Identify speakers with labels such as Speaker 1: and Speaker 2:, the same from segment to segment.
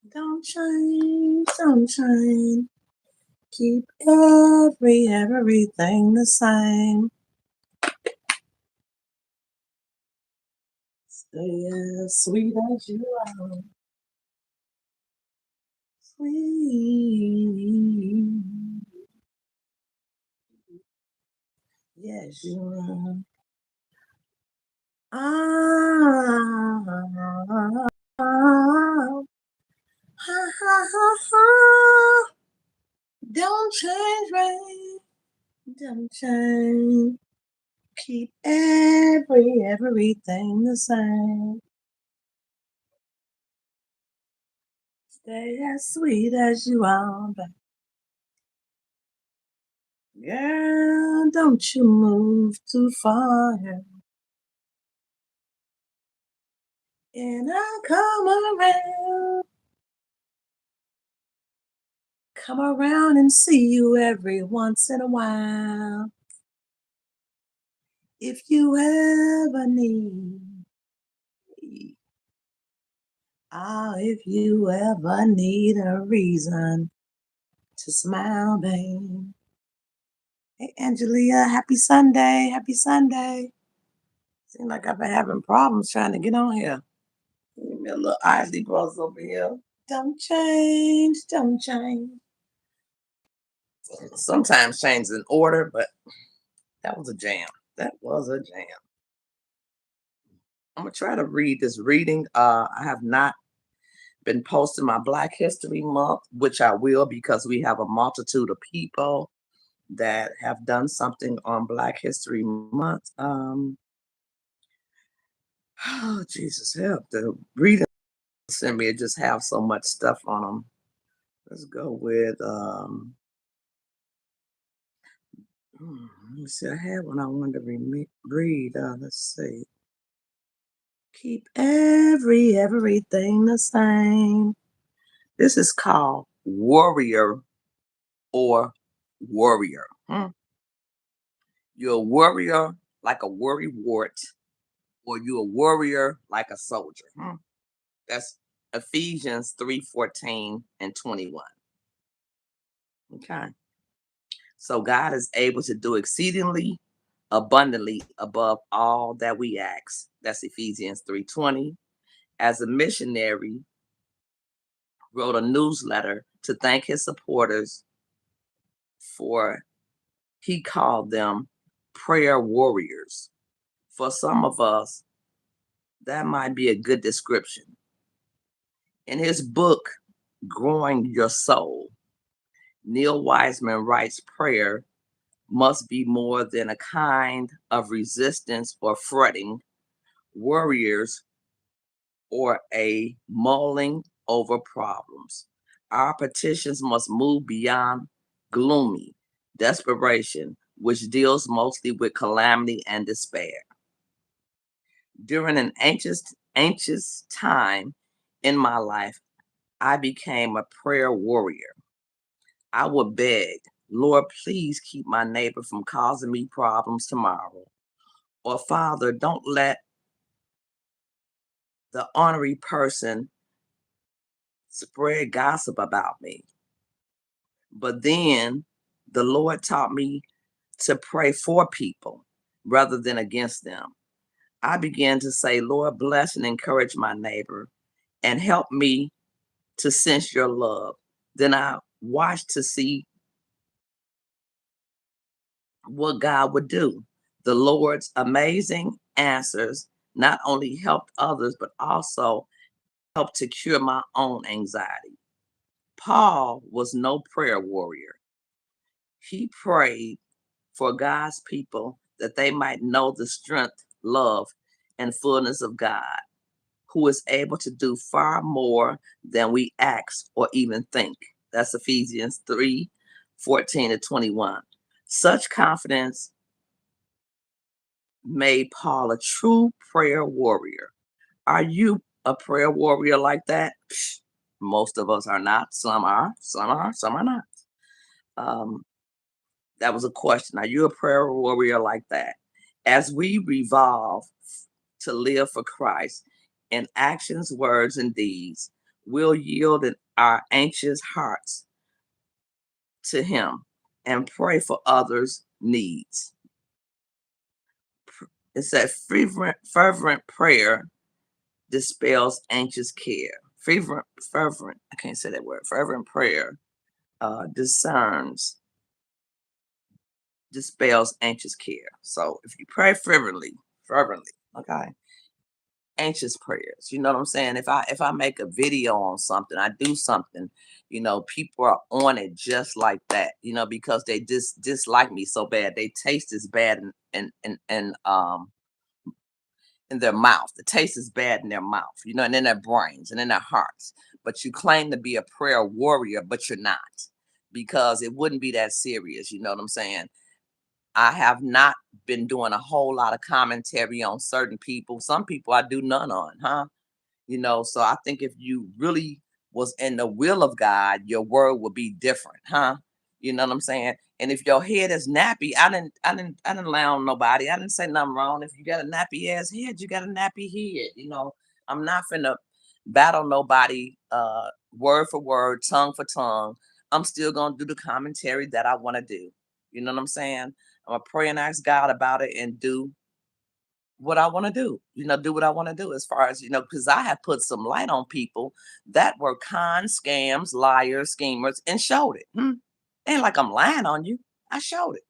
Speaker 1: Don't change, don't change. Keep everything the same. Stay as sweet as you are. Sweet. Yes, you are. Ah, ah, ah. Don't change, rain. Don't change. Keep everything the same. Stay as sweet as you are, but girl, don't you move too far. And I'll come around and see you every once in a while. If you ever need, if you ever need a reason to smile, babe. Hey, Angelia, happy Sunday. Happy Sunday. Seems like I've been having problems trying to get on here. Give me a little Isley Bros over here. Don't change, don't change. Sometimes change in order, but that was a jam. That was a jam. I'm gonna try to read this reading. I have not been posting my Black History Month, which I will because we have a multitude of people that have done something on Black History Month. Oh Jesus, help! The reading send me just have so much stuff on them. Let's go with let me see. I had one I wanted to read. Let's see. Keep everything the same. This is called Warrior or Warrior. You're a warrior like a worrywart, or you're a warrior like a soldier. That's Ephesians 3:14 and 21. Okay. So God is able to do exceedingly abundantly above all that we ask. That's Ephesians 3:20. As a missionary, wrote a newsletter to thank his supporters for, he called them prayer warriors. For some of us, that might be a good description. In his book, Growing Your Soul, Neil Wiseman writes prayer must be more than a kind of resistance or fretting, warriors, or a mulling over problems. Our petitions must move beyond gloomy desperation, which deals mostly with calamity and despair. During an anxious time in my life, I became a prayer warrior. I would beg, Lord, please keep my neighbor from causing me problems tomorrow. Or, Father, don't let the ornery person spread gossip about me. But then the Lord taught me to pray for people rather than against them. I began to say, Lord, bless and encourage my neighbor and help me to sense your love. Then I watched to see what God would do. The Lord's amazing answers not only helped others, but also helped to cure my own anxiety. Paul was no prayer warrior. He prayed for God's people that they might know the strength, love, and fullness of God, who is able to do far more than we ask or even think. That's Ephesians 3:14 to 21. Such confidence made Paul a true prayer warrior. Are you a prayer warrior like that? Most of us are not. Some are, some are not. Um, that was a question. Are you a prayer warrior like that? As we revolve to live for Christ in actions, words, and deeds, We'll yield our anxious hearts to Him and pray for others' needs. It said fervent prayer dispels anxious care. Fervent, I can't say that word. Fervent prayer discerns, dispels anxious care. So if you pray fervently, okay, anxious prayers. You know what I'm saying? If I make a video on something, I do something, people are on it just like that, because they dislike me so bad. They taste is bad in their mouth. The taste is bad in their mouth, and in their brains and in their hearts. But you claim to be a prayer warrior, but you're not, because it wouldn't be that serious. You know what I'm saying? I have not been doing a whole lot of commentary on certain people. Some people I do none on, huh? So I think if you really was in the will of God, your word would be different, huh? You know what I'm saying? And if your head is nappy, I didn't lie on nobody. I didn't say nothing wrong. If you got a nappy ass head, you got a nappy head. I'm not finna battle nobody word for word, tongue for tongue. I'm still gonna do the commentary that I want to do. You know what I'm saying? I'm gonna pray and ask God about it and do what I want to do what I want to do as far as, because I have put some light on people that were con, scams, liars, schemers, and showed it. Ain't like I'm lying on you. I showed it.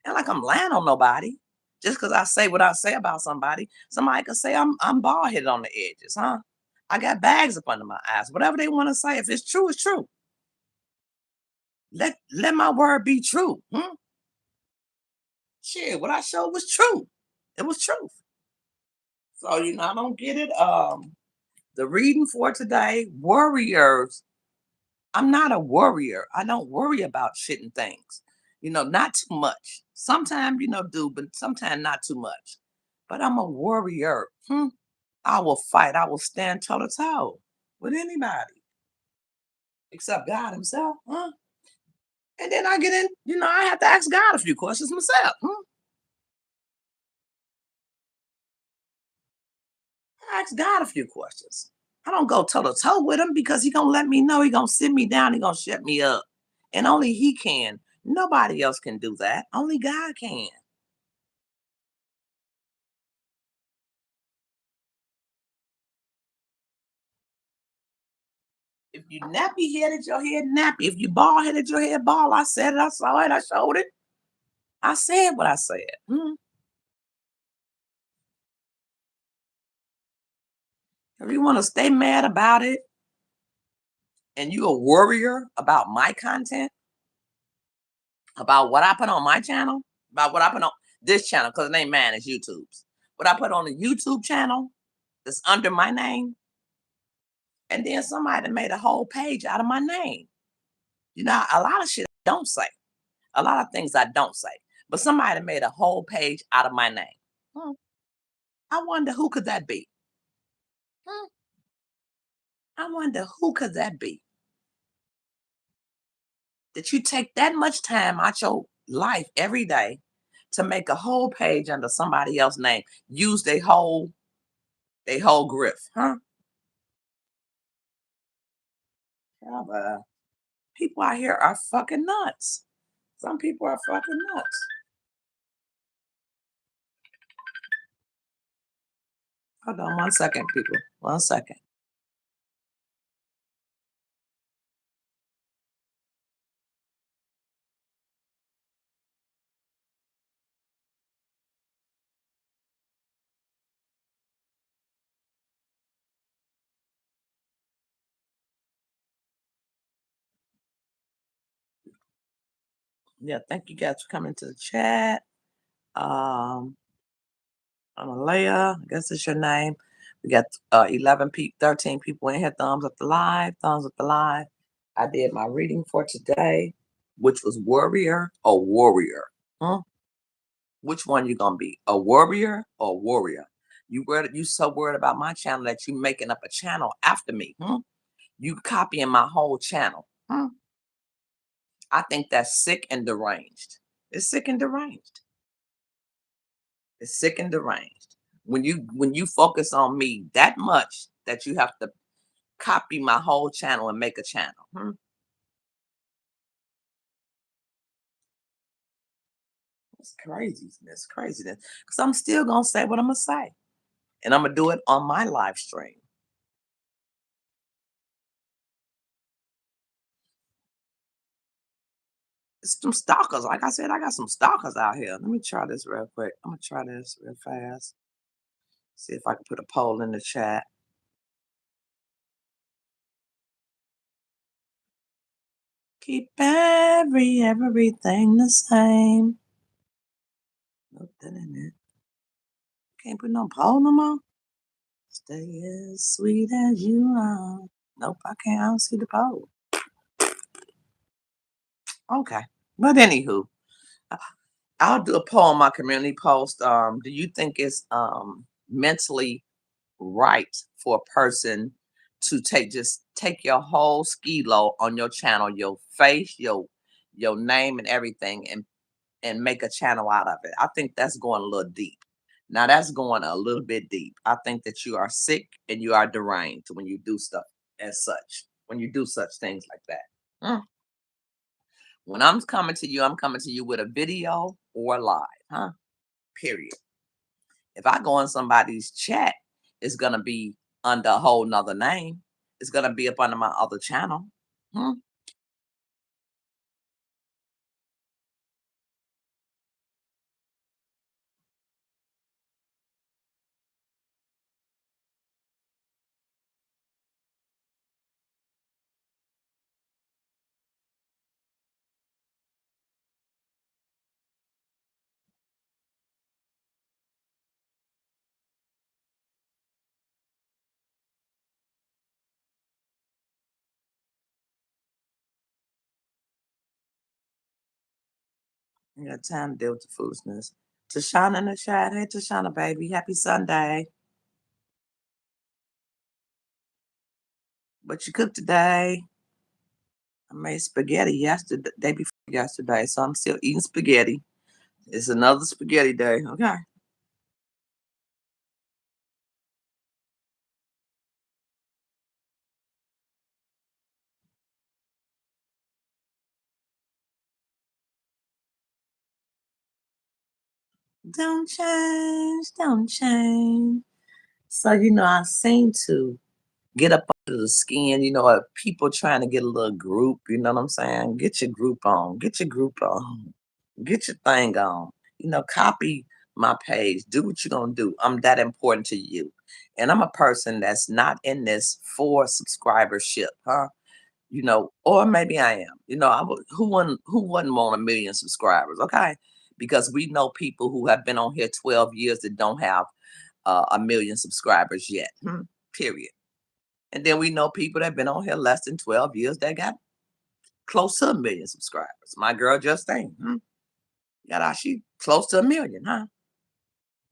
Speaker 1: Ain't like I'm lying on nobody. Just because I say what I say about somebody could say I'm bald headed on the edges, huh? I got bags up under my eyes. Whatever they want to say, if it's true, it's true. Let my word be true. Shit, what I showed was true. It was truth. So I don't get it. The reading for today, warriors. I'm not a warrior. I don't worry about shit and things. Not too much. Sometimes, do, but sometimes not too much. But I'm a warrior. I will fight. I will stand toe to toe with anybody except God Himself. And then I get in, I have to ask God a few questions myself. I ask God a few questions. I don't go toe to toe with Him because He gonna let me know. He gonna sit me down. He gonna shut me up, and only He can. Nobody else can do that. Only God can. If you nappy headed, your head nappy. If you bald headed, your head bald. I said it. I saw it. I showed it. I said what I said. If you want to stay mad about it, and you a warrior about my content, about what I put on my channel, about what I put on this channel, because it ain't mine, it's YouTube's. What I put on the YouTube channel that's under my name, and then somebody made a whole page out of my name. A lot of shit I don't say. A lot of things I don't say. But somebody made a whole page out of my name. Hmm. I wonder who could that be? Hmm. I wonder who could that be? That you take that much time out your life every day to make a whole page under somebody else's name, use they whole grift, huh? Yeah, but people out here are fucking nuts. Some people are fucking nuts. Hold on 1 second, people. 1 second. Yeah, thank you guys for coming to the chat. Um, Amalaya, I guess it's your name. We got 11 people, 13 people in here. Thumbs up the live, thumbs up the live. I did my reading for today, which was warrior or warrior. Hmm? Which one you gonna be? A warrior or warrior? You so worried about my channel that you making up a channel after me. You copying my whole channel. I think that's sick and deranged. It's sick and deranged. It's sick and deranged. When you focus on me that much that you have to copy my whole channel and make a channel? It's craziness, craziness. Because I'm still gonna say what I'm gonna say. And I'm gonna do it on my live stream. It's some stalkers. Like I said, I got some stalkers out here. Let me try this real quick. I'm gonna try this real fast. See if I can put a poll in the chat. Keep everything the same. Nope, that ain't it. Can't put no poll no more. Stay as sweet as you are. Nope, I can't. I don't see the poll. Okay. But anywho, I- I'll do a poll on my community post. Do you think it's mentally right for a person to take your whole ski load on your channel, your face, your name and everything, and make a channel out of it? I think that's going a little deep. Now that's going a little bit deep. I think that you are sick and you are deranged when you do stuff as such. When you do such things like that. Mm. When I'm coming to you with a video or live, huh? Period. If I go in somebody's chat, it's gonna be under a whole nother name. It's gonna be up under my other channel. Hmm? You got time to deal with the foolishness. Tashana in the chat. Hey Tashana, baby. Happy Sunday. What you cooked today? I made spaghetti yesterday, day before yesterday, so I'm still eating spaghetti. It's another spaghetti day. Okay. Don't change, don't change. So I seem to get up under the skin, people trying to get a little group, you know what I'm saying? Get your group on, get your group on, get your thing on. Copy my page, do what you're gonna do. I'm that important to you. And I'm a person that's not in this for subscribership, huh? Or maybe I am. Who wouldn't want 1 million subscribers, okay? Because we know people who have been on here 12 years that don't have 1 million subscribers yet. Period. And then we know people that have been on here less than 12 years that got close to 1 million subscribers. My girl Justine, she close to 1 million, huh?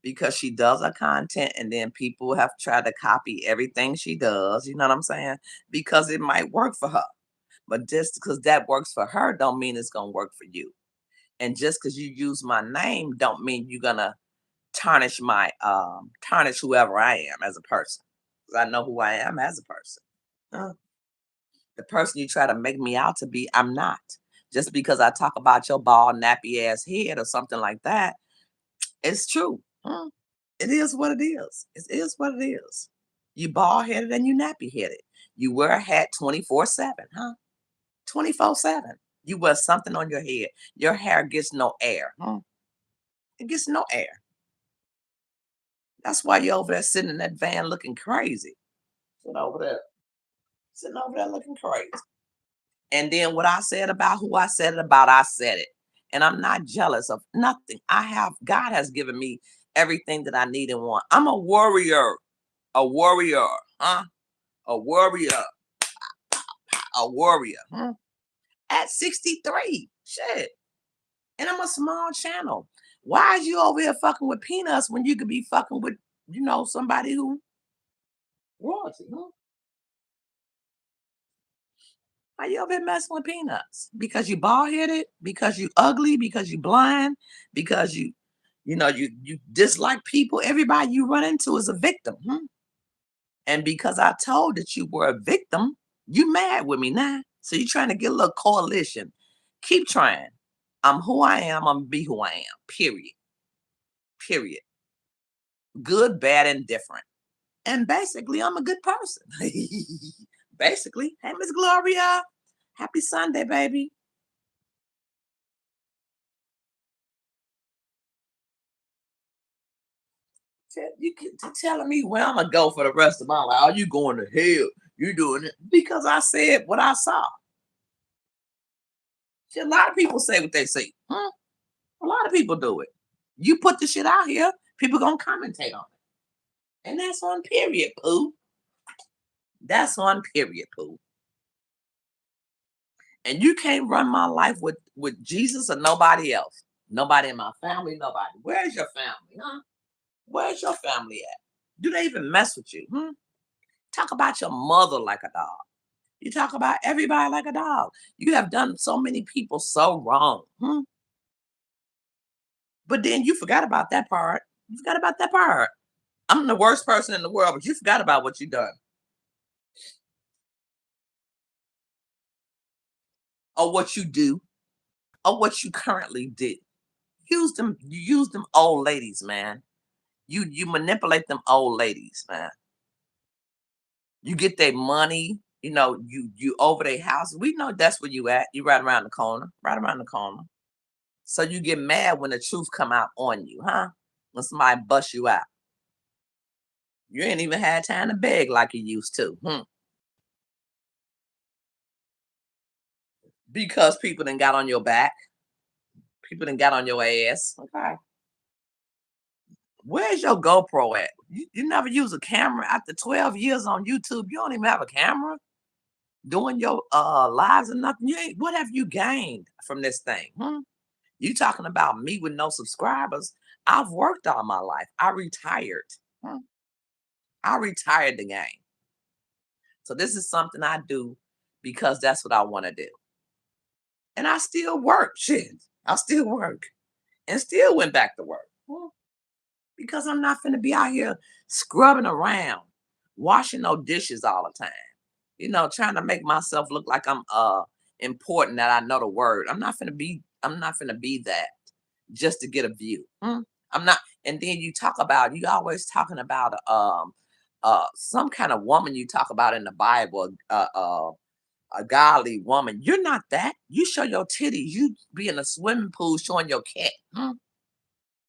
Speaker 1: Because she does her content and then people have tried to copy everything she does, you know what I'm saying? Because it might work for her. But just because that works for her don't mean it's gonna work for you. And just because you use my name don't mean you're gonna tarnish whoever I am as a person. Because I know who I am as a person. Huh? The person you try to make me out to be, I'm not. Just because I talk about your bald, nappy ass head or something like that, it's true. It is what it is. It is what it is. You bald headed and you nappy headed. You wear a hat 24/7, huh? 24/7. You wear something on your head. Your hair gets no air. It gets no air. That's why you're over there sitting in that van looking crazy. Sitting over there. Sitting over there looking crazy. And then what I said about who I said it about, I said it. And I'm not jealous of nothing. God has given me everything that I need and want. I'm a warrior, huh? A warrior, a warrior, huh? At 63, shit. And I'm a small channel. Why is you over here fucking with peanuts when you could be fucking with, somebody who royalty, huh? Why you over here messing with peanuts? Because you bald headed? Because you ugly? Because you blind? Because you dislike people? Everybody you run into is a victim. And because I told that you were a victim, you mad with me now. So you're trying to get a little coalition. Keep trying. I'm who I am. I'm gonna be who I am. Period. Period. Good, bad, and different. And basically, I'm a good person. Basically. Hey, Miss Gloria. Happy Sunday, baby. You telling me where I'm gonna go for the rest of my life? Are you going to hell? You doing it because I said what I saw. See, a lot of people say what they say. A lot of people do it. You put the shit out here, people gonna commentate on it, and that's on period, poo. That's on period, poo. And you can't run my life with Jesus or nobody else. Nobody in my family. Nobody. Where's your family, huh? Where's your family at? Do they even mess with you? Talk about your mother like a dog. You talk about everybody like a dog. You have done so many people so wrong. But then you forgot about that part. You forgot about that part. I'm the worst person in the world, but you forgot about what you done or what you do or what you currently do. You use them old ladies, man. You manipulate them old ladies, man. You get their money, you over their house. We know that's where you at. You right around the corner. Right around the corner. So you get mad when the truth come out on you, huh? When somebody bust you out. You ain't even had time to beg like you used to. Because people done got on your back. People done got on your ass. Okay. Where's your GoPro at? You never use a camera after 12 years on YouTube. You don't even have a camera doing your lives or nothing. You ain't, what have you gained from this thing? You talking about me with no subscribers? I've worked all my life. I retired. I retired the game. So this is something I do because that's what I want to do. And I still work. Shit. I still work. And still went back to work. Because I'm not finna be out here scrubbing around, washing no dishes all the time. Trying to make myself look like I'm important, that I know the word. I'm not finna be that just to get a view. I'm not. And then you always talking about some kind of woman you talk about in the Bible, a godly woman. You're not that. You show your titties. You be in a swimming pool showing your cat.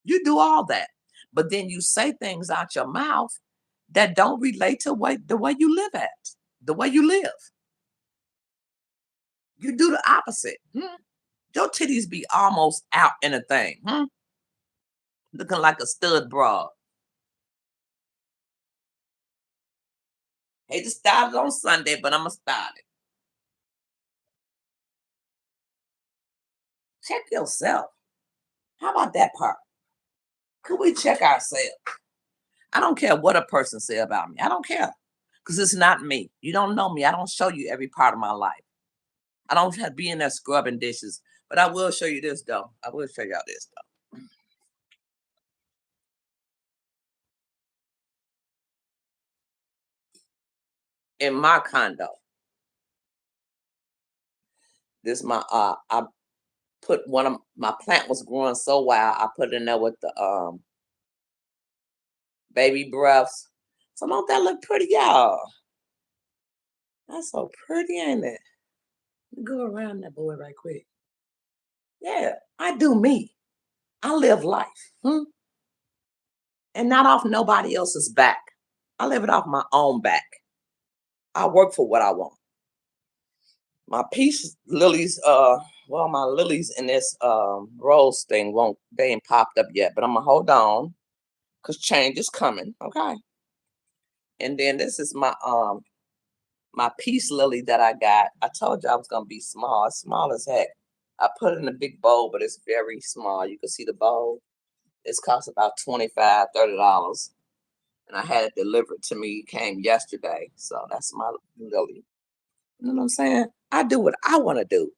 Speaker 1: You do all that. But then you say things out your mouth that don't relate to the way you live at, the way you live. You do the opposite. Your titties be almost out in a thing. Looking like a stud broad. Hate to start it on Sunday, but I'm going to start it. Check yourself. How about that part? Could we check ourselves? I don't care what a person say about me. I don't care. Because it's not me. You don't know me. I don't show you every part of my life. I don't have to be in there scrubbing dishes. But I will show you this, though. I will show y'all this, though. In my condo, this my I put one of my plant was growing so wild. I put it in there with the baby breaths. So don't that look pretty, y'all? That's so pretty, ain't it? Let me go around that boy right quick. Yeah, I do me. I live life. And not off nobody else's back. I live it off my own back. I work for what I want. My peace lilies, my lilies in this rose thing they ain't popped up yet, but I'm gonna hold on because change is coming. Okay. And then this is my peace lily that I got. I told you I was gonna be small. It's small as heck. I put it in a big bowl, but it's very small. You can see the bowl. It's cost about $25, $30. And I had it delivered to me. It came yesterday. So that's my lily. You know what I'm saying? I do what I want to do.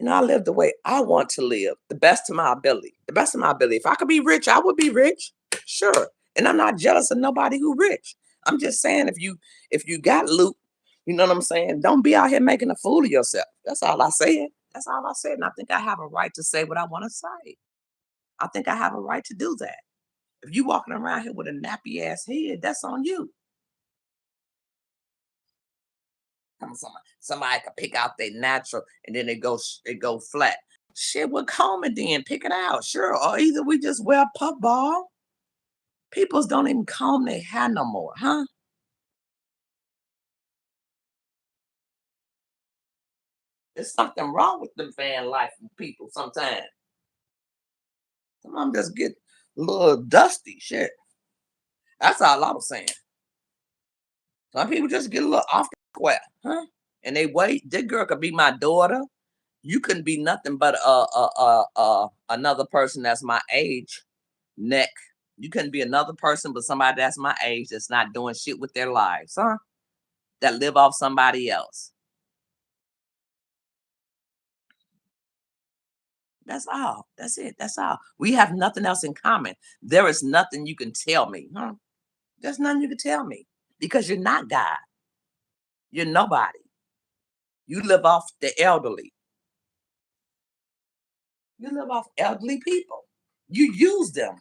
Speaker 1: I live the way I want to live, the best of my ability. The best of my ability. If I could be rich, I would be rich. Sure. And I'm not jealous of nobody who rich. I'm just saying if you got loot, you know what I'm saying? Don't be out here making a fool of yourself. That's all I said. That's all I said. And I think I have a right to say what I want to say. I think I have a right to do that. If you walking around here with a nappy ass head, that's on you. Somebody could pick out their natural and then they go flat. Shit, we'll comb it then. Pick it out. Sure. Or either we just wear a puff ball. Peoples don't even comb their hair no more, huh? There's something wrong with the van life people sometimes. Some of them just get a little dusty. Shit. That's all I was saying. Some people just get a little off the square, huh? And they wait. This girl could be my daughter. You couldn't be nothing but another person that's my age, neck. You couldn't be another person but somebody that's my age that's not doing shit with their lives, huh? That live off somebody else. That's all. That's it. That's all. We have nothing else in common. There is nothing you can tell me, huh? There's nothing you can tell me because you're not God. You're nobody. You live off the elderly. You live off elderly people. You use them.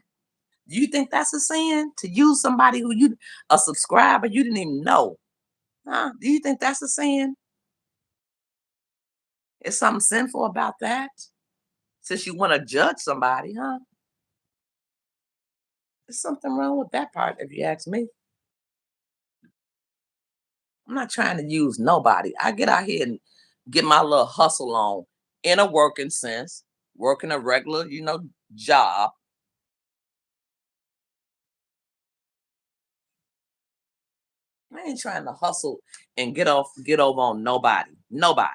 Speaker 1: Do you think that's a sin to use somebody who you a subscriber you didn't even know? Huh? Do you think that's a sin? Is something sinful about that? Since you want to judge somebody, huh? There's something wrong with that part, if you ask me. I'm not trying to use nobody. I get out here and get my little hustle on in a working sense, working a regular, job. I ain't trying to hustle and get over on nobody. Nobody.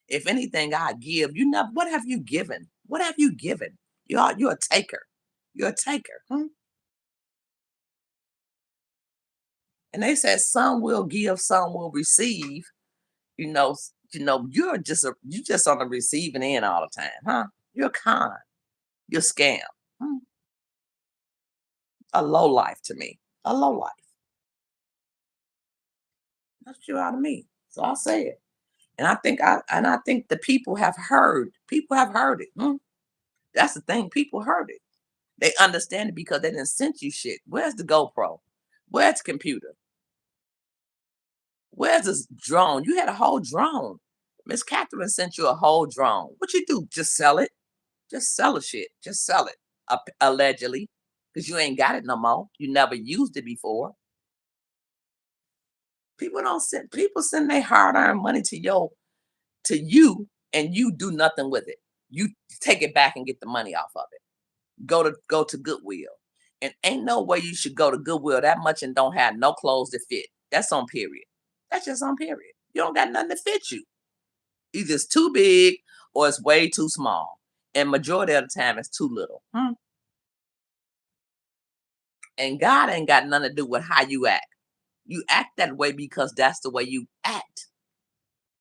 Speaker 1: If anything, I give. You know, what have you given? What have you given? You're a taker. You're a taker. And they said some will give, some will receive. You just on the receiving end all the time, huh? You're con. You're scam. Hmm. A low life to me. A low life. That's what you out of me. So I'll say it. And I think the people have heard. People have heard it. That's the thing. People heard it. They understand it because they didn't send you shit. Where's the GoPro? Where's the computer? Where's this drone? You had a whole drone. Miss Catherine sent you a whole drone. What you do? Just sell it? Just sell the shit. Just sell it. Allegedly. Because you ain't got it no more. You never used it before. People send their hard-earned money to you and you do nothing with it. You take it back and get the money off of it. Go to Goodwill. And ain't no way you should go to Goodwill that much and don't have no clothes to fit. That's on period. That's just on period. You don't got nothing to fit you. Either it's too big or it's way too small. And majority of the time it's too little. And God ain't got nothing to do with how you act. You act that way because that's the way you act.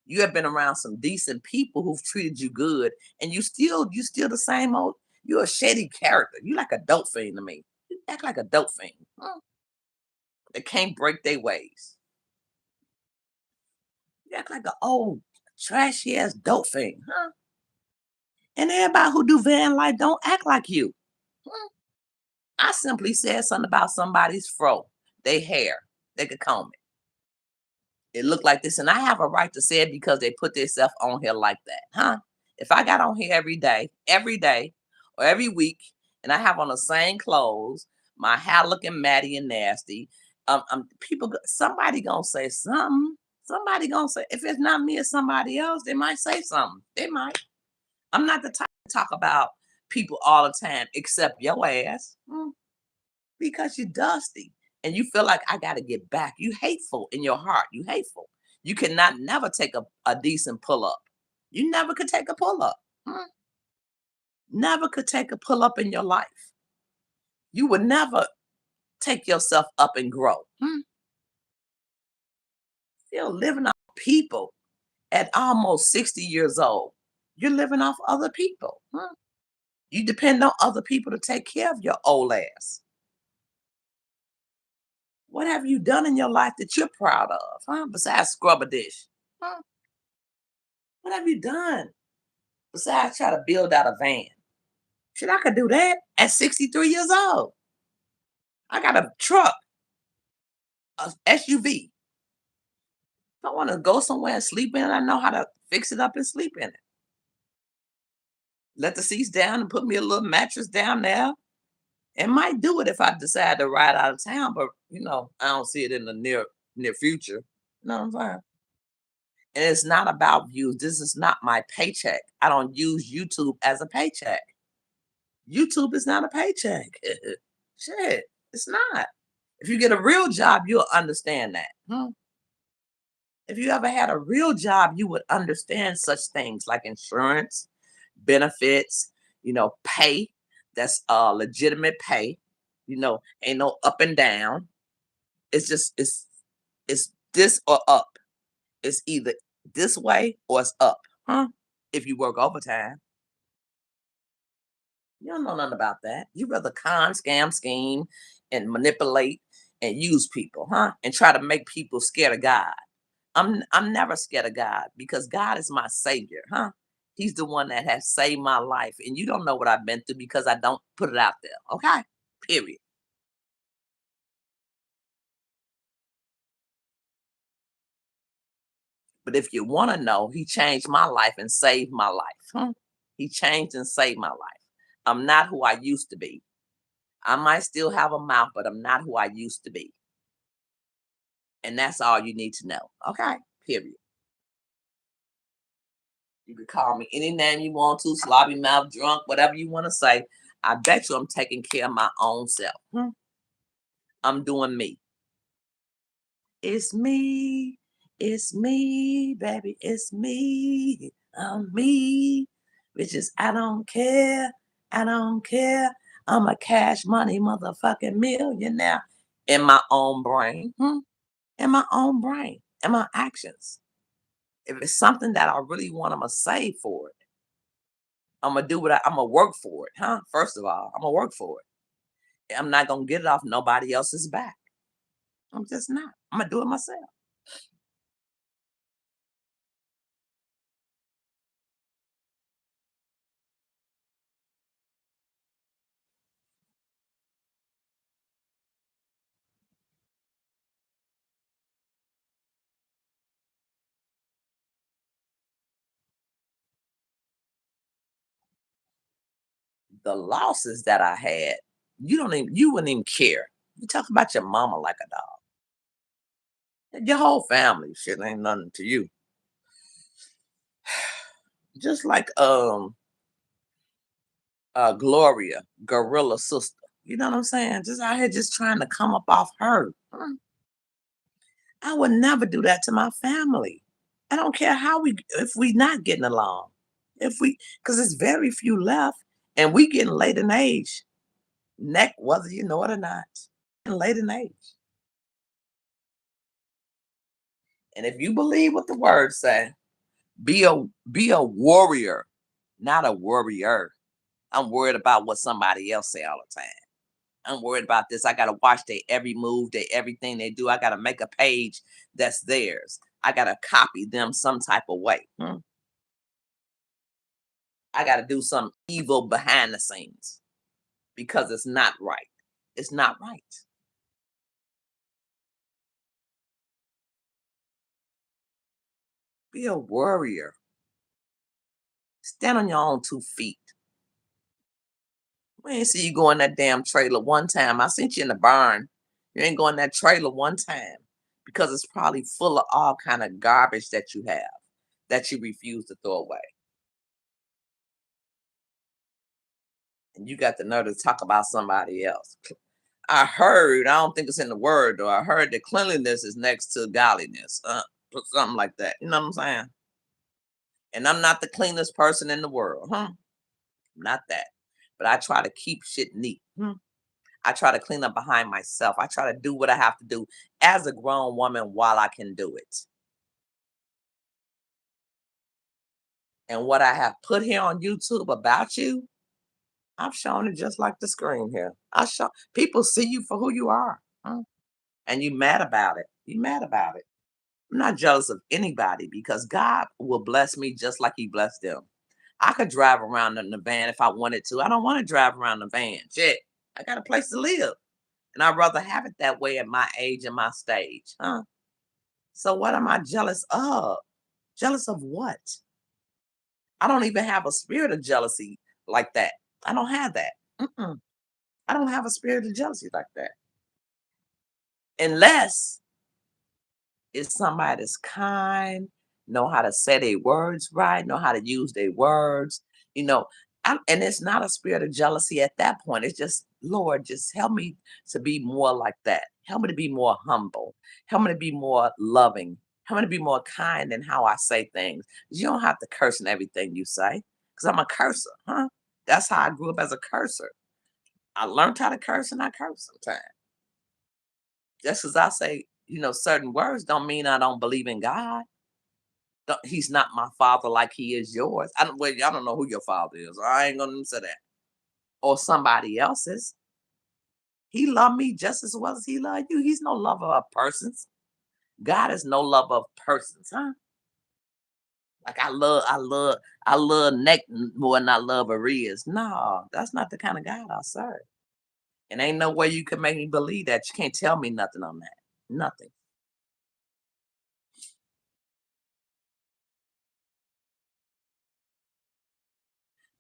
Speaker 1: You have been around some decent people who've treated you good, and you still the same old. You're a shady character. You like a dope fiend to me. You act like a dope fiend. They can't break their ways. You act like an old trashy ass dope fiend, huh? And everybody who do van life don't act like you. Huh? I simply said something about somebody's fro, they hair. They could comb it looked like this, and I have a right to say it because they put themselves on here like that, huh? If I got on here every day, or every week, and I have on the same clothes, my hair looking matty and nasty, somebody gonna say something. Somebody gonna say if it's not me, it's somebody else. They might say something. They might. I'm not the type to talk about people all the time, except your ass. Because you're dusty and you feel like I got to get back. You hateful in your heart. You hateful. You cannot never take a decent pull up. You never could take a pull up. Never could take a pull up in your life. You would never take yourself up and grow. You're living off people at almost 60 years old. You're living off other people. You depend on other people to take care of your old ass. What have you done in your life that you're proud of, huh? Besides scrub a dish, huh? What have you done besides try to build out a van? Shit, I could do that at 63 years old. I got a truck, a SUV. If I want to go somewhere and sleep in it, I know how to fix it up and sleep in it. Let the seats down and put me a little mattress down there. And might do it if I decide to ride out of town, but I don't see it in the near future. You know what I'm saying? And it's not about views. This is not my paycheck. I don't use YouTube as a paycheck. YouTube is not a paycheck. Shit, it's not. If you get a real job, you'll understand that. If you ever had a real job, you would understand such things like insurance, benefits, pay. That's legitimate pay. Ain't no up and down. It's this or up. It's either this way or it's up. If you work overtime. You don't know nothing about that. You rather con, scam, scheme, and manipulate and use people, and try to make people scared of God. I'm never scared of God because God is my savior, He's the one that has saved my life. And you don't know what I've been through because I don't put it out there. Okay? Period. But if you want to know, he changed my life and saved my life. He changed and saved my life. I'm not who I used to be. I might still have a mouth, but I'm not who I used to be. And that's all you need to know. Okay? Period. You can call me any name you want to, sloppy mouth, drunk, whatever you want to say. I bet you I'm taking care of my own self. I'm doing me. It's me. It's me, baby. It's me. I'm me. Bitches, I don't care. I don't care. I'm a cash money motherfucking millionaire in my own brain. In my own brain. In my actions. If it's something that I really want, I'm going to save for it. I'm going to do I'm going to work for it, First of all, I'm going to work for it. I'm not going to get it off nobody else's back. I'm just not. I'm going to do it myself. The losses that I had, you wouldn't even care. You talk about your mama like a dog. Your whole family shit ain't nothing to you. Just like Gloria, Gorilla sister. You know what I'm saying? Just out here just trying to come up off her. I would never do that to my family. I don't care if we not getting along. Because there's very few left and we getting late in age. Neck, whether you know it or not. Getting late in age. And if you believe what the words say, be a warrior, not a worrier. I'm worried about what somebody else say all the time. I'm worried about this. I gotta watch their every move, their everything they do. I gotta make a page that's theirs. I gotta copy them some type of way. I gotta do some evil behind the scenes because it's not right. It's not right. Be a warrior. Stand on your own 2 feet. We ain't see you go in that damn trailer one time. I sent you in the barn. You ain't going in that trailer one time because it's probably full of all kind of garbage that you have that you refuse to throw away. And you got the nerve to talk about somebody else. I don't think it's in the word though. I heard that cleanliness is next to godliness. Something like that. You know what I'm saying? And I'm not the cleanest person in the world. Not that. But I try to keep shit neat. I try to clean up behind myself. I try to do what I have to do as a grown woman while I can do it. And what I have put here on YouTube about you, I've shown it just like the screen here. I show people see you for who you are. and you mad about it. You mad about it. I'm not jealous of anybody because God will bless me just like He blessed them. I could drive around in the van if I wanted to. I don't want to drive around the van. Shit, I got a place to live, and I'd rather have it that way at my age and my stage, huh? So what am I jealous of? Jealous of what? I don't even have a spirit of jealousy like that. I don't have that. Mm-mm. I don't have a spirit of jealousy like that. Unless it's somebody that's kind, know how to say their words right, know how to use their words, you know. And it's not a spirit of jealousy at that point. It's just, Lord, just help me to be more like that. Help me to be more humble. Help me to be more loving. Help me to be more kind in how I say things. You don't have to curse in everything you say, because I'm a cursor, huh? That's how I grew up, as a cursor. I learned how to curse, and I curse sometimes. Just as I say, certain words don't mean I don't believe in God. He's not my father like he is yours. I don't know who your father is. I ain't gonna say that. Or somebody else's. He loved me just as well as he loved you. He's no lover of persons. God is no lover of persons, huh? Like I love Nick more than I love Erizb. No, that's not the kind of God I serve. And ain't no way you can make me believe that. You can't tell me nothing on that. Nothing.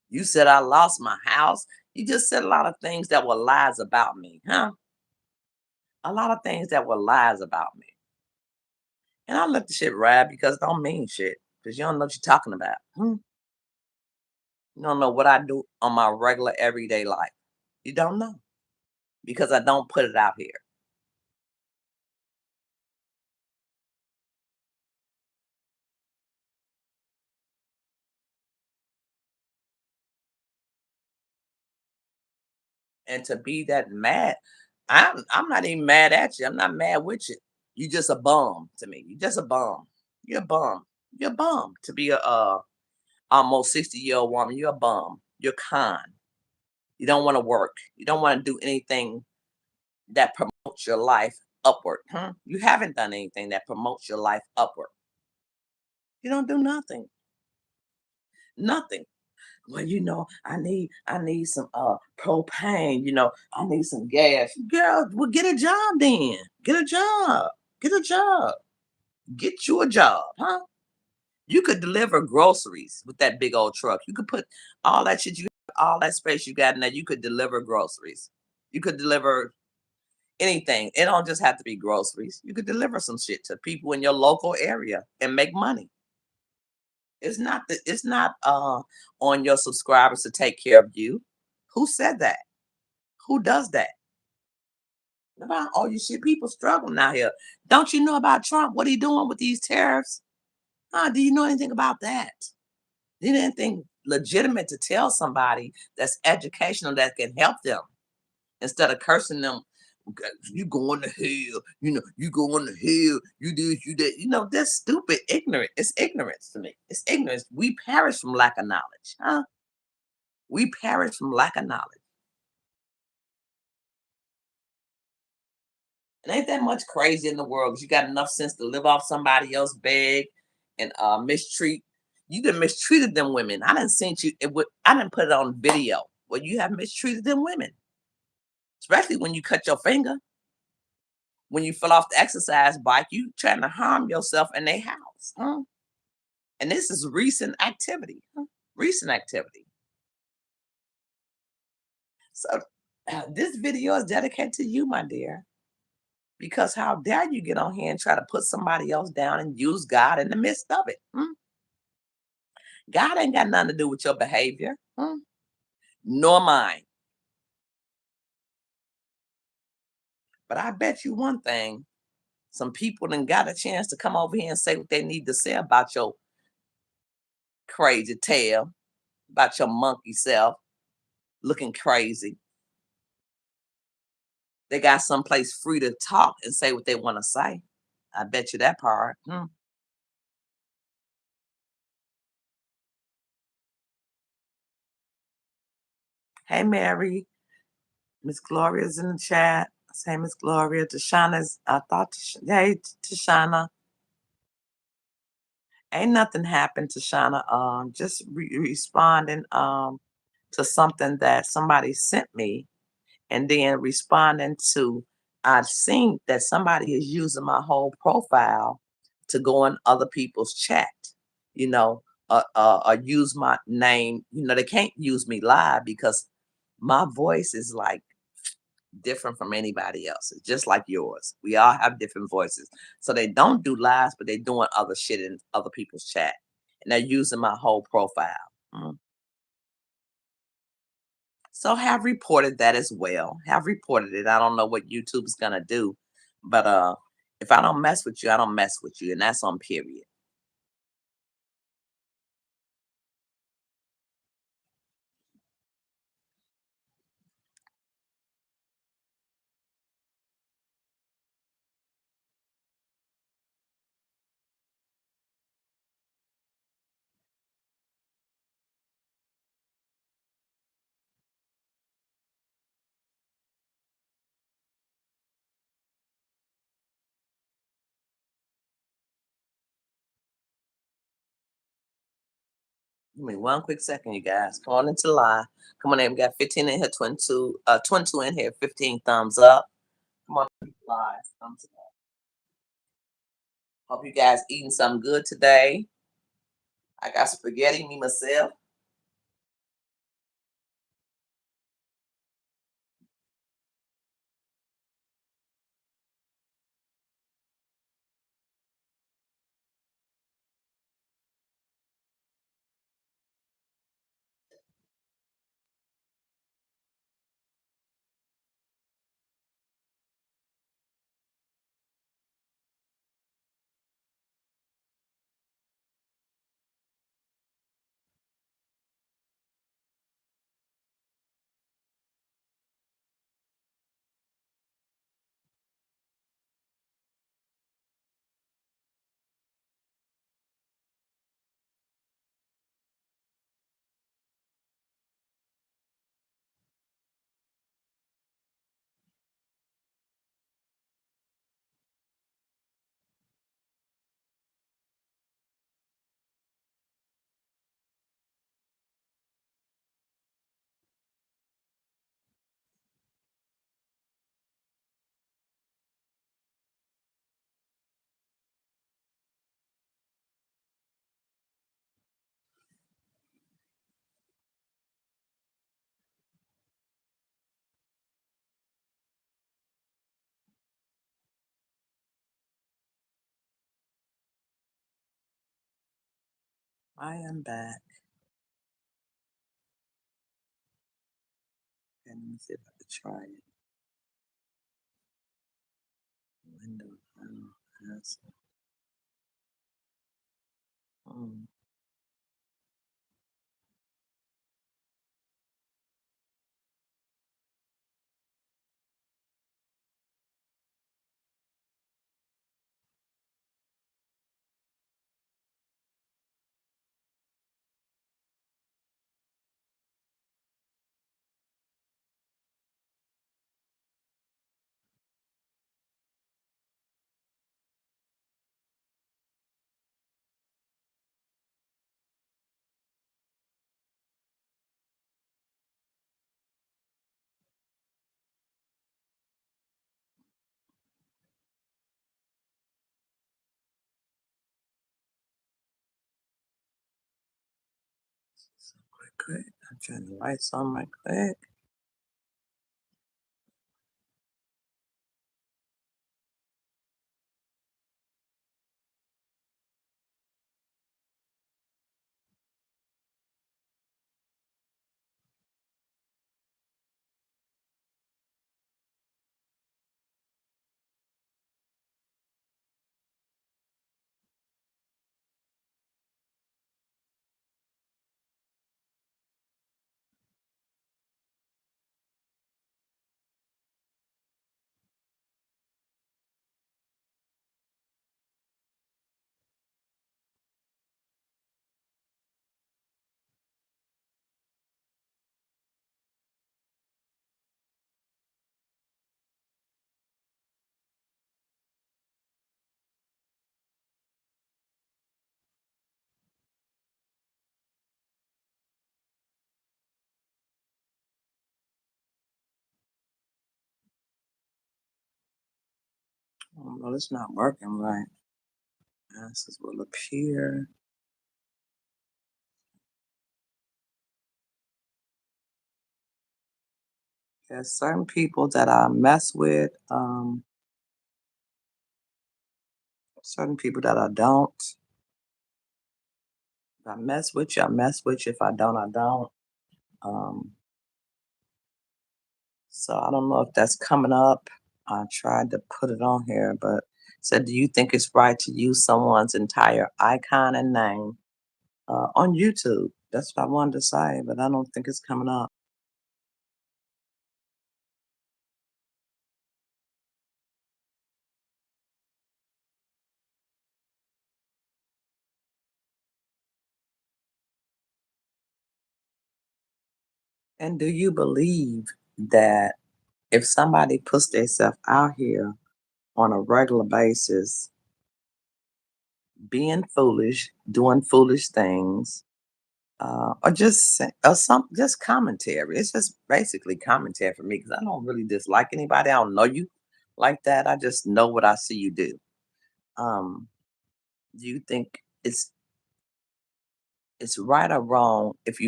Speaker 1: You said I lost my house. You just said a lot of things that were lies about me, huh? A lot of things that were lies about me. And I let the shit ride because it don't mean shit. Because you don't know what you're talking about. You don't know what I do on my regular everyday life. You don't know. Because I don't put it out here. And to be that mad, I'm not even mad at you. I'm not mad with you. You just a bum to me. You just a bum. You're a bum. You're a bum to be a almost 60-year-old woman. You're a bum. You're con. You don't want to work. You don't want to do anything that promotes your life upward. Huh? You haven't done anything that promotes your life upward. You don't do nothing. Nothing. Well, I need some propane, I need some gas. Girl, well, get a job then. Get a job. Get a job. Get you a job, huh? You could deliver groceries with that big old truck. You could put all that shit all that space you got in there, you could deliver groceries. You could deliver anything. It don't just have to be groceries. You could deliver some shit to people in your local area and make money. It's not on your subscribers to take care of you. Who said that? Who does that? About all you shit people struggling out here. Don't you know about Trump? What he doing with these tariffs? Do you know anything about that? Do you know anything legitimate to tell somebody that's educational that can help them instead of cursing them? You going to hell, you going to hell, you this, you that. That's stupid, ignorant. It's ignorance to me. It's ignorance. We perish from lack of knowledge, huh? We perish from lack of knowledge. It ain't that much crazy in the world because you got enough sense to live off somebody else beg and mistreat. You done mistreated them women. I didn't send you I didn't put it on video. Well, you have mistreated them women, especially when you cut your finger. When you fell off the exercise bike, you trying to harm yourself in their house, huh? And this is recent activity, huh? Recent activity. So this video is dedicated to you, my dear, because how dare you get on here and try to put somebody else down and use God in the midst of it? God ain't got nothing to do with your behavior, nor mine. But I bet you one thing, some people done got a chance to come over here and say what they need to say about your crazy tail, about your monkey self looking crazy. They got someplace free to talk and say what they want to say. I bet you that part. Hey, Mary. Miss Gloria's in the chat. Same as Gloria. Tashana's, I thought, hey, Tashana. Ain't nothing happened, Tashana. Just responding to something that somebody sent me, and then responding to, I've seen that somebody is using my whole profile to go in other people's chat, you know, or use my name. They can't use me live because my voice is like different from anybody else's, just like yours. We all have different voices. So they don't do lives, but they're doing other shit in other people's chat. And they're using my whole profile. Mm. So have reported that as well. Have reported it. I don't know what YouTube's gonna do, but if I don't mess with you, I don't mess with you, and that's on period. Give me one quick second, you guys. Come on into live. Come on in. We got 15 in here, 22 in here, 15 thumbs up. Come on live. Thumbs up. Hope you guys eating something good today. I got spaghetti, me myself. I am back. Okay, let me see if I can try it. Window. Oh, yes. Mm. So quick. I'm trying to write something right quick. No, it's not working right. Answers will appear. There's certain people that I mess with, certain people that I don't. If I mess with you, I mess with you. If I don't, I don't. Um, so I don't know if that's coming up. I tried to put it on here, but said, do you think it's right to use someone's entire icon and name on YouTube? That's what I wanted to say, but I don't think it's coming up. And do you believe that if somebody puts themselves out here on a regular basis, being foolish, doing foolish things, or or some just commentary. It's just basically commentary for me because I don't really dislike anybody. I don't know you like that. I just know what I see you do. Um, do you think it's right or wrong if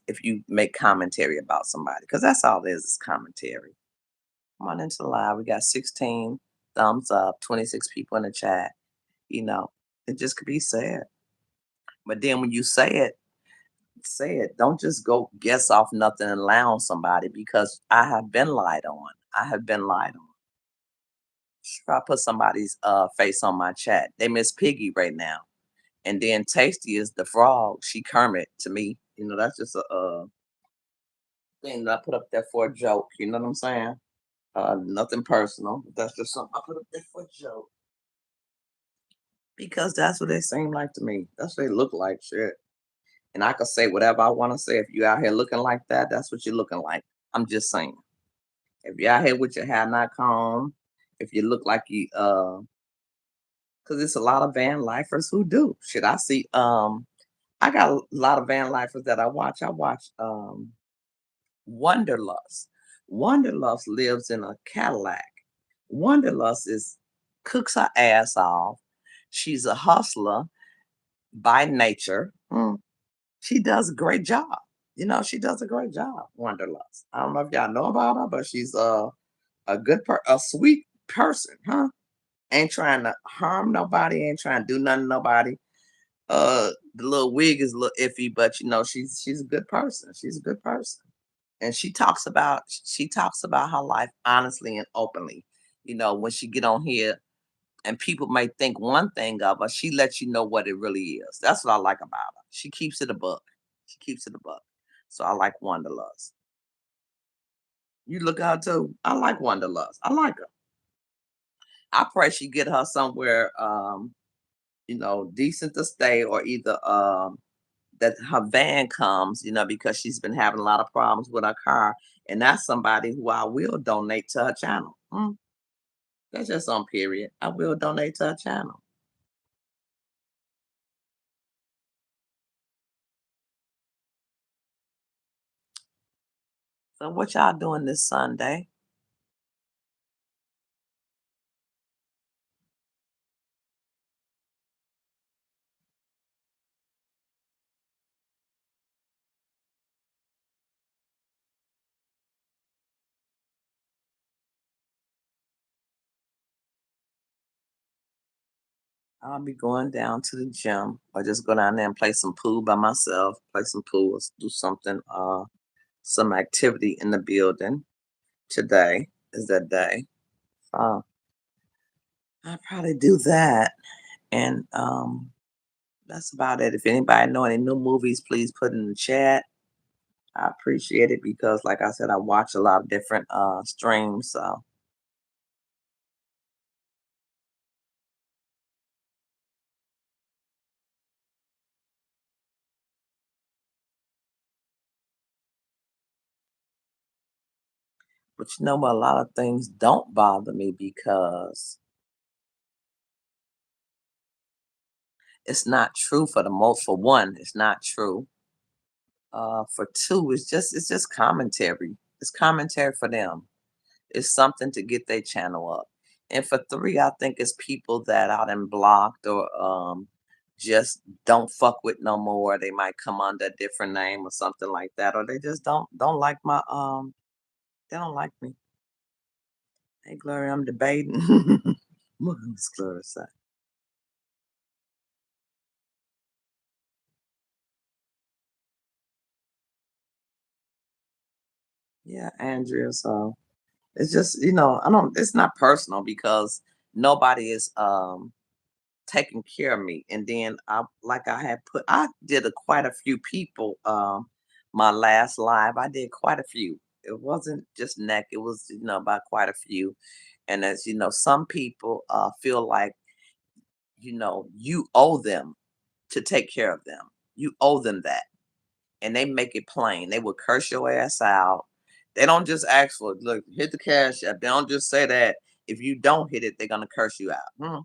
Speaker 1: if you make commentary about somebody? Because that's all it is commentary. Come on into the live. We got 16 thumbs up, 26 people in the chat. You know, it just could be said. But then when you say it. Don't just go guess off nothing and lie on somebody because I have been lied on. I have been lied on. Sure, I put somebody's face on my chat. They miss Piggy right now. And then Tasty is the frog. She Kermit to me. You know, that's just a thing that I put up there for a joke. You know what I'm saying? Nothing personal. That's just something I put up there for a joke. Because that's what they seem like to me. That's what they look like. Shit. And I can say whatever I want to say. If you out here looking like that, that's what you're looking like. I'm just saying. If you're out here with your hair not combed, if you look like you because it's a lot of van lifers who do. Shit, I see I got a lot of van lifers that I watch. I watch Wanderlust. Wanderlust lives in a Cadillac. Wanderlust is cooks her ass off. She's a hustler by nature. She does a great job. You know, she does a great job, Wanderlust. I don't know if y'all know about her, but she's a a sweet person, huh? Ain't trying to harm nobody, ain't trying to do nothing to nobody. The little wig is a little iffy, but you know, she's a good person. She's a good person. And she talks about her life honestly and openly. You know, when she get on here and people may think one thing of her, she lets you know what it really is. That's what I like about her. She keeps it a buck. She keeps it a buck. So I like Wanderlust. You look at her too. I like Wanderlust. I like her. I pray she get her somewhere, you know, decent to stay, or either that her van comes, you know, because she's been having a lot of problems with her car, and that's somebody who I will donate to her channel. That's just on period. I will donate to her channel. So what y'all doing this Sunday? I'll be going down to the gym or just go down there and play some pool by myself, play some pool, do something, some activity in the building. Today is that day. Uh, I'll probably do that. And that's about it. If anybody know any new movies, please put in the chat. I appreciate it because, like I said, I watch a lot of different streams. So, but you know what? A lot of things don't bother me because it's not true for the most. For one, it's not true. For two, it's just commentary. It's commentary for them. It's something to get their channel up. And for three, I think it's people that I done blocked or just don't fuck with no more. They might come under a different name or something like that, or they just don't like my they don't like me. Hey Gloria, I'm debating. What does Gloria say? Yeah, Andrea. So it's just, I don't it's not personal because nobody is taking care of me. And then I did quite a few people my last live. I did quite a few. It wasn't just neck, it was, about quite a few. And as you know, some people feel like, you owe them to take care of them. You owe them that. And they make it plain. They will curse your ass out. They don't just ask for it. Look, hit the cash app. They don't just say that. If you don't hit it, they're gonna curse you out.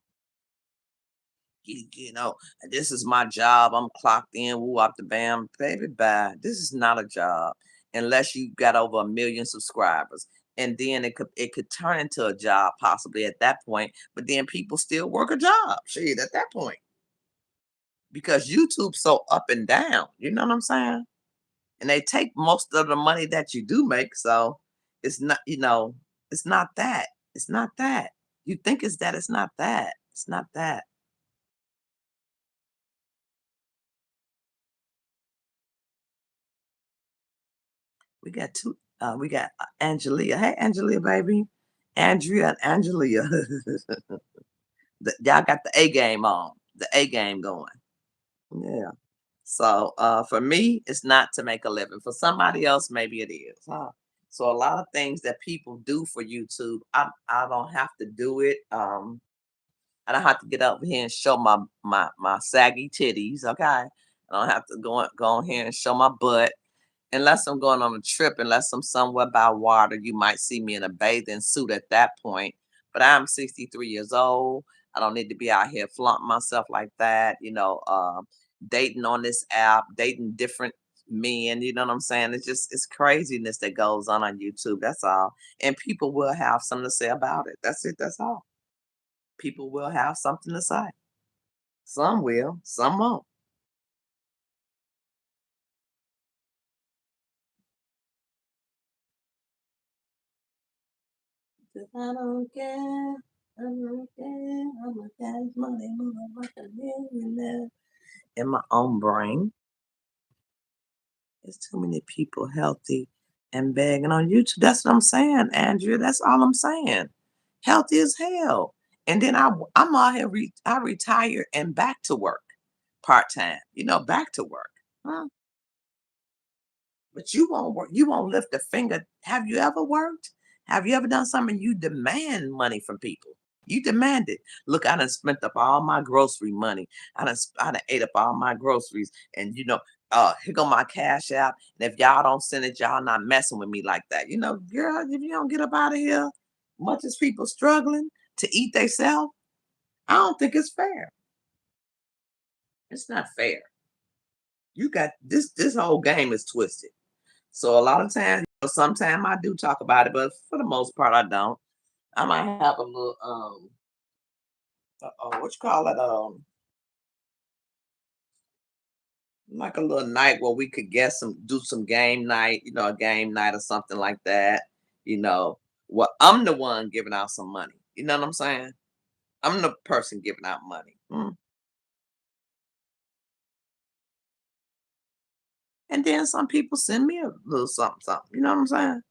Speaker 1: You know, this is my job. I'm clocked in. Woo up the bam, baby. Bye. This is not a job unless you got over 1 million subscribers. And then it could turn into a job possibly at that point. But then people still work a job. Shit, at that point because YouTube's so up and down. You know what I'm saying? And they take most of the money that you do make. So it's not. It's not that. It's not that. You think it's that. It's not that. It's not that. We got two. We got Angelia. Hey, Angelia, baby. Andrea and Angelia. Y'all got the A game on. The A game going. Yeah. So for me, it's not to make a living. For somebody else, maybe it is. Huh? So a lot of things that people do for YouTube, I don't have to do it. I don't have to get up here and show my saggy titties. Okay. I don't have to go on here and show my butt. Unless I'm going on a trip, unless I'm somewhere by water, you might see me in a bathing suit at that point. But I'm 63 years old. I don't need to be out here flaunting myself like that, dating on this app, dating different men, you know what I'm saying? It's craziness that goes on YouTube. That's all. And people will have something to say about it. That's it. That's all. People will have something to say. Some will, some won't. Cause I don't care. I don't care. I'm a cash money motherfucker millionaire. In my own brain, there's too many people healthy and begging on YouTube. That's what I'm saying, Andrea. That's all I'm saying. Healthy as hell. And then I'm out here. I retire and back to work part time. Back to work. Huh? But you won't work. You won't lift a finger. Have you ever worked? Have you ever done something you demand money from people? You demand it. Look, I done spent up all my grocery money. I done ate up all my groceries. And here go my cash app. And if y'all don't send it, y'all not messing with me like that. Girl, if you don't get up out of here, much as people struggling to eat themselves, I don't think it's fair. It's not fair. You got this whole game is twisted. So a lot of times, sometimes I do talk about it, but for the most part, I don't. I might have a little what you call it, like a little night where we could do some game night, a game night or something like that. You know, well, I'm the one giving out some money. You know what I'm saying? I'm the person giving out money. And then some people send me a little something, something. You know what I'm saying?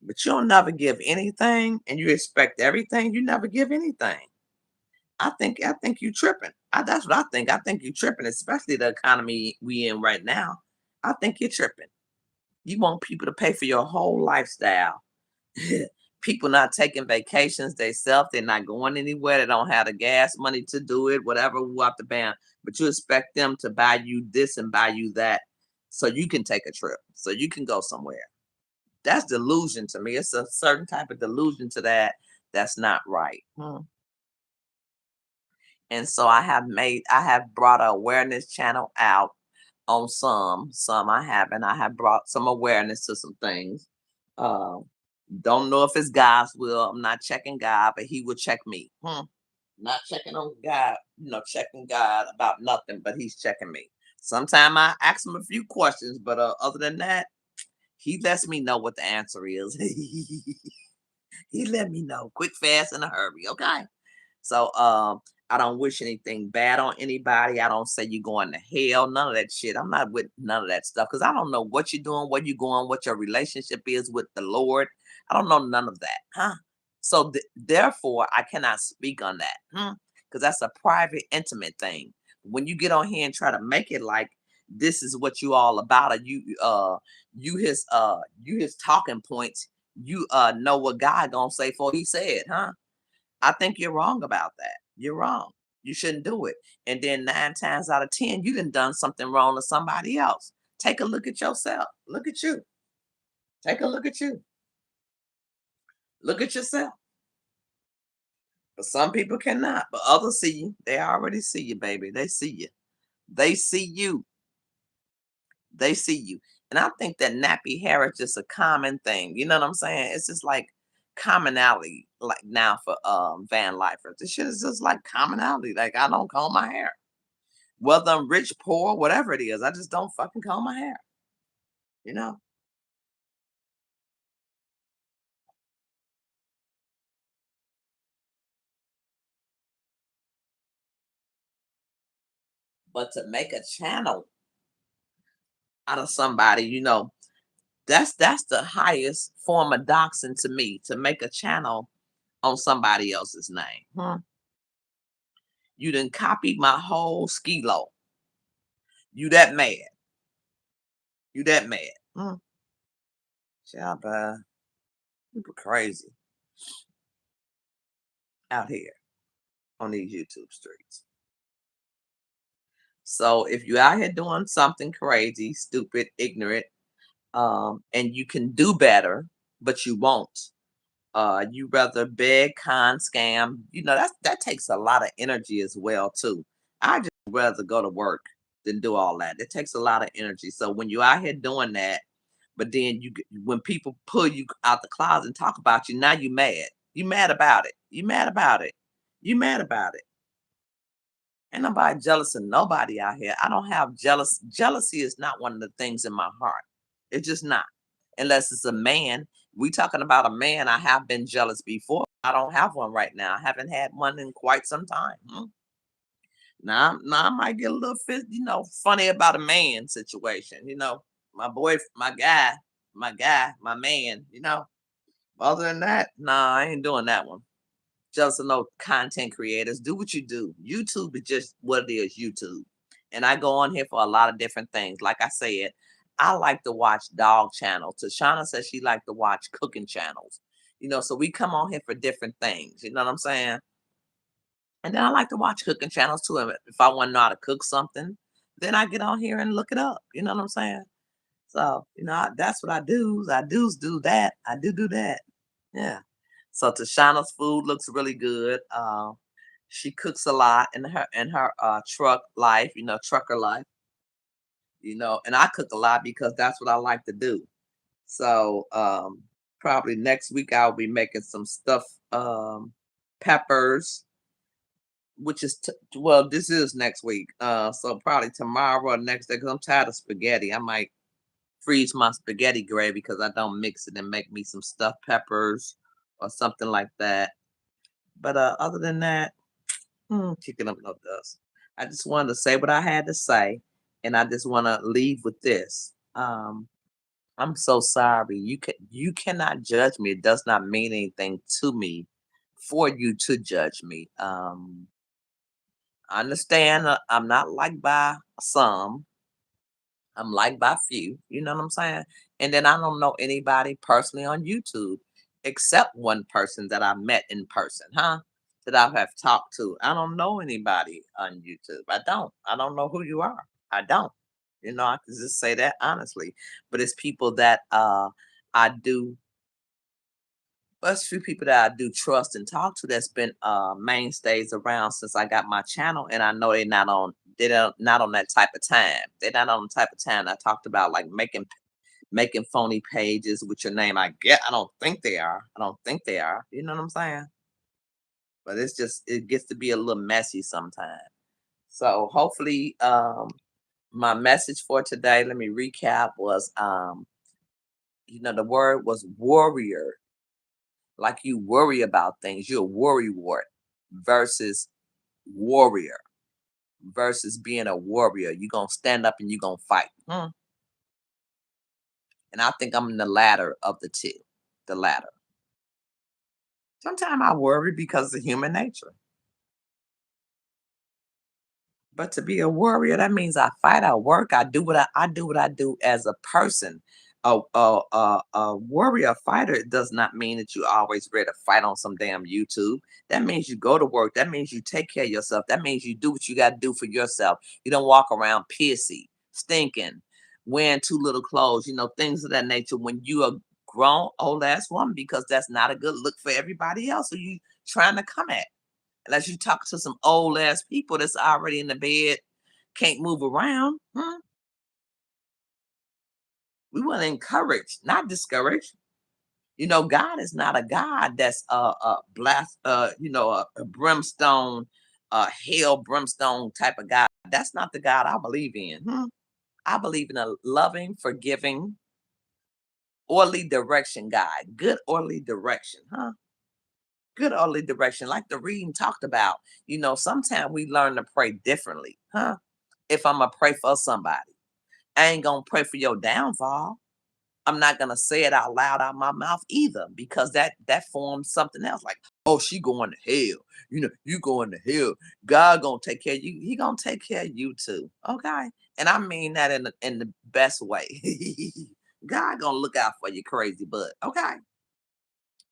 Speaker 1: But you'll never give anything, and you expect everything. You never give anything. I think you tripping. That's what I think. I think you tripping, especially the economy we in right now. I think you're tripping. You want people to pay for your whole lifestyle. People not taking vacations themselves. They're not going anywhere. They don't have the gas money to do it. Whatever, what the band. But you expect them to buy you this and buy you that, so you can take a trip, so you can go somewhere. That's delusion to me. It's a certain type of delusion to that. That's not right. And so I have brought an awareness channel out on some I haven't. I have brought some awareness to some things. Um, Don't know if it's God's will. I'm not checking God, but He will check me. Not checking on God, checking God about nothing, but He's checking me. Sometimes I ask Him a few questions, but other than that, He lets me know what the answer is. He let me know quick, fast, in a hurry. Okay. So I don't wish anything bad on anybody. I don't say you're going to hell, none of that shit. I'm not with none of that stuff because I don't know what you're doing, where you're going, what your relationship is with the Lord. I don't know none of that. So therefore, I cannot speak on that. Because that's a private, intimate thing. When you get on here and try to make it like this is what you all about, or you his talking points, you know what God gonna say for he said, I think you're wrong about that. You're wrong. You shouldn't do it. And then 9 times out of 10, you done something wrong to somebody else. Take a look at yourself. Look at you. Take a look at you. Look at yourself. But some people cannot. But others see you. They already see you, baby. They see you. They see you. They see you. And I think that nappy hair is just a common thing. You know what I'm saying? It's just like commonality, like now for van lifers. This shit is just like commonality. Like I don't comb my hair. Whether I'm rich, poor, whatever it is, I just don't fucking comb my hair, you know? But to make a channel out of somebody, that's the highest form of doxing to me, to make a channel on somebody else's name. You done copied my whole skilo. You that mad. You that mad. Child, people crazy out here on these YouTube streets. So if you out here doing something crazy, stupid, ignorant, and you can do better, but you won't. You rather beg, con, scam. That takes a lot of energy as well too. I just rather go to work than do all that. It takes a lot of energy. So when you're out here doing that, but then when people pull you out the closet and talk about you, now you mad. You mad about it. You mad about it. You mad about it. Ain't nobody jealous of nobody out here. I don't have jealous. Jealousy is not one of the things in my heart. It's just not. Unless it's a man. We talking about a man. I have been jealous before. I don't have one right now. I haven't had one in quite some time. Now I might get a little funny about a man situation. My boy, my man. Other than that, nah, I ain't doing that one. Just no content creators. Do what you do. YouTube is just what it is, YouTube. And I go on here for a lot of different things. Like I said, I like to watch dog channels. Tashana says she like to watch cooking channels. So we come on here for different things. You know what I'm saying? And then I like to watch cooking channels too. And if I want to know how to cook something, then I get on here and look it up. You know what I'm saying? So, that's what I do. I do that. I do that. Yeah. So Tashana's food looks really good. She cooks a lot in her truck life, trucker life, and I cook a lot because that's what I like to do. So probably next week I'll be making some stuff, peppers, which is well, this is next week. So probably tomorrow or next day because I'm tired of spaghetti. I might freeze my spaghetti gravy because I don't mix it and make me some stuffed peppers or something like that. But other than that, kicking up no dust. I just wanted to say what I had to say, and I just want to leave with this. I'm so sorry. You cannot judge me. It does not mean anything to me for you to judge me. I understand. I'm not liked by some. I'm liked by few. You know what I'm saying? And then I don't know anybody personally on YouTube except one person that I met in person, that I have talked to. I don't know anybody on YouTube. I don't. I don't know who you are. I don't. I can just say that honestly. But it's people that I do there's a few people that I do trust and talk to that's been mainstays around since I got my channel, and I know they're not on that type of time. They're not on the type of time I talked about, like making phony pages with your name. I don't think they are. I don't think they are. You know what I'm saying? But it gets to be a little messy sometimes. So hopefully, my message for today, let me recap, was the word was warrior. Like you worry about things. You're a worry wart versus warrior versus being a warrior. You're gonna stand up and you're gonna fight. And I think I'm in the latter of the two. The latter. Sometimes I worry because of human nature. But to be a warrior, that means I fight, I work, I do what I do as a person. A warrior fighter does not mean that you always ready to fight on some damn YouTube. That means you go to work. That means you take care of yourself. That means you do what you got to do for yourself. You don't walk around pissy, stinking, wearing too little clothes, things of that nature when you are grown old ass woman, because that's not a good look for everybody else who you trying to come at. Unless you talk to some old ass people that's already in the bed, can't move around. We want to encourage, not discourage. God is not a God that's blast, a brimstone, hell brimstone type of God. That's not the God I believe in. I believe in a loving, forgiving, orderly direction God. Good orderly direction, Good orderly direction, like the reading talked about. Sometimes we learn to pray differently, If I'm gonna pray for somebody, I ain't gonna pray for your downfall. I'm not gonna say it out loud out my mouth either, because that forms something else. Like, oh, she going to hell. You going to hell. God gonna take care of you. He gonna take care of you too. Okay, and I mean that in the best way. God gonna look out for you, crazy butt. Okay.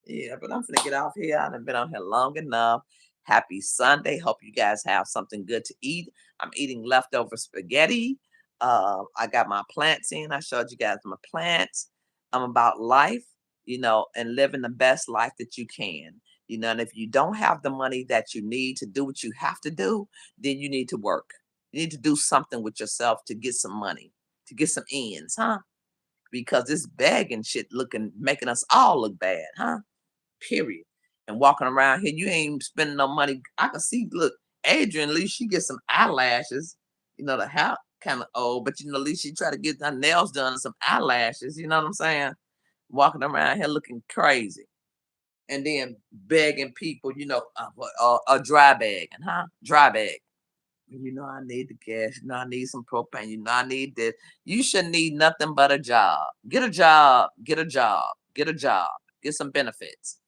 Speaker 1: Yeah, but I'm gonna get off here. I've been on here long enough. Happy Sunday. Hope you guys have something good to eat. I'm eating leftover spaghetti. I got my plants in. I showed you guys my plants. I'm about life, and living the best life that you can. And if you don't have the money that you need to do what you have to do, then you need to work. You need to do something with yourself to get some money, to get some ends, Because this begging shit making us all look bad, period. And walking around here, you ain't spending no money. I can see, look, Adrian, at least she gets some eyelashes. The hair kind of old, but at least she try to get her nails done and some eyelashes. You know what I'm saying? Walking around here looking crazy. And then begging people, a dry bag, Dry bag. I need the gas. I need some propane. I need this. You shouldn't need nothing but a job. Get a job. Get a job. Get a job. Get some benefits.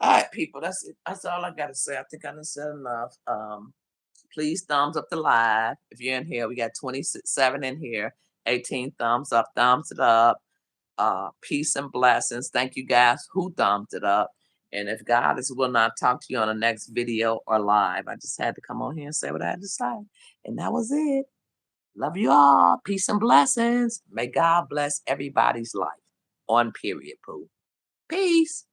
Speaker 1: All right, people, that's it. That's all I gotta say. I think I done said enough. Please thumbs up the live. If you're in here, we got 27 in here. 18 thumbs up, thumbs it up. Peace and blessings. Thank you guys who thumbs it up. And if God is willing, I'll talk to you on the next video or live. I just had to come on here and say what I had to say. And that was it. Love you all. Peace and blessings. May God bless everybody's life. On period, Pooh. Peace.